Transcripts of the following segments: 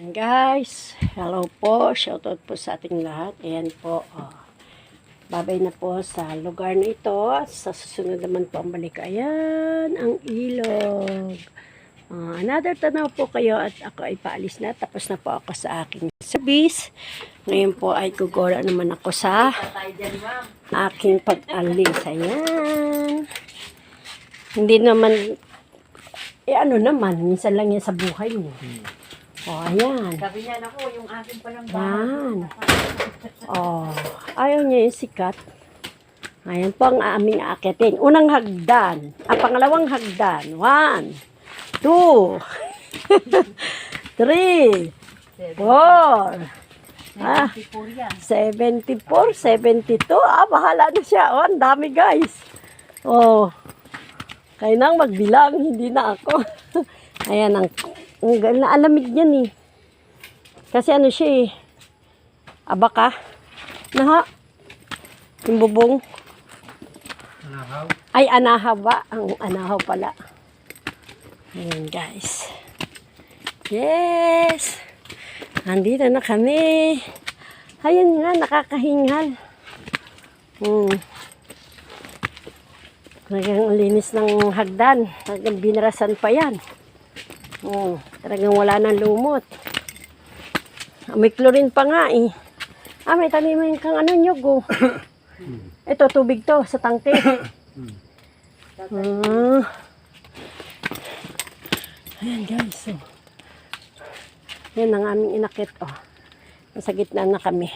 Ayan guys, hello po, shoutout po sa ating lahat. Ayan po, babay na po sa lugar na ito. Sa susunod naman po ang balik. Ayan, ang ilog. Another tanaw po kayo at ako ay paalis na. Tapos na po ako sa aking service. Ngayon po ay gugora naman ako sa aking pag-alis. Ayan. Hindi naman, ano naman, minsan lang yan sa buhay mo. Ayan. Sabi niya, naku, yung akin palang bahay. Ayaw niya yung sikat. Ayan po ang aming aakitin. Unang hagdan. Pangalawang hagdan. 1, 2, 3, 4. 74 yan. 74, 72. Bahala na siya. Ang dami guys. Kayo nang magbilang. Hindi na ako. Ayan ang naalamig yan eh. Kasi ano siya eh. Abaka. Naha. Yung bubong. Anahaw? Ay, anahaw ba? Ang anahaw pala. Ayan guys. Yes. Nandito na kami. Ayan nga, nakakahingal. Talagang linis ng hagdan. Talagang binarasan pa yan. Talagang wala nang lumot. May chlorine pa nga eh. May taniman kang ano nyug. Ito, tubig to sa tangke. Ayan guys. Yan ang aming inakit. Nasa gitna na kami.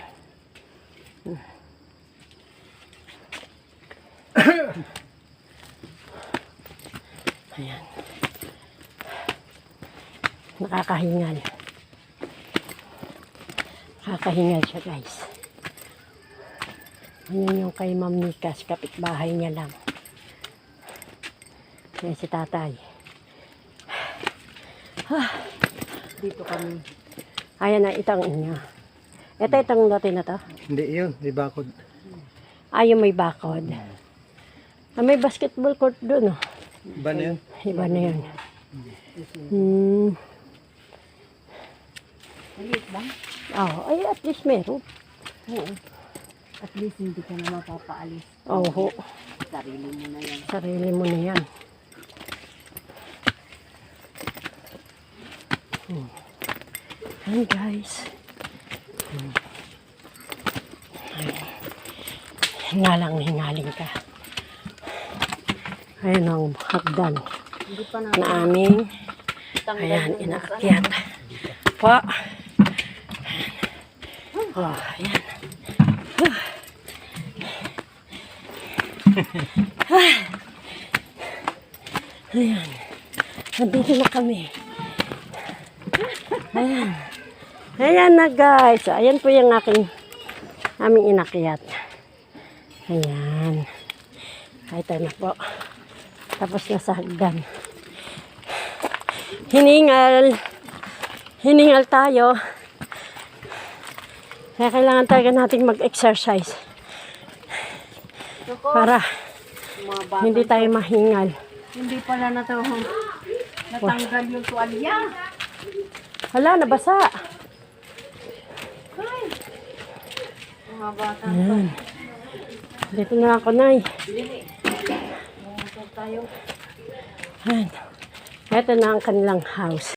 Ayan. Nakakahingal. Nakakahingal siya guys. Ayan yung kay Ma'am Nikas, kapitbahay niya lang. Ayan si tatay. Dito kami. Ayan na itang inyo. Ito itang lote na to. Hindi yun, may bakod. Yung may bakod. May basketball court doon. Iba na yun? Iba na yun. Maliit lang? Ay at least meron. Oo. At least hindi ka na mapapaalis. Oo. Sarili mo na yan. Sarili mo na yan. Ayan guys. Hingaling ka. Ayan ang hagdan Hindi pa na. na aming ayan, inaakyat. Po. Ayan. Ayan. Nandito na kami. Ayan. Ayan na guys. Ayan po yung aming inakyat. Ayan. Ito na po. Tapos na sa hagdan. Hiningal tayo. Kaya kailangan talaga nating mag-exercise. Para hindi tayo mahingal. Hindi pala natanggal yung tuwalya. Hala, nabasa. Ay! Mga bata. Ayan. Dito na ako, Nay. Tayo. Ayan. Ito na ang kanilang house.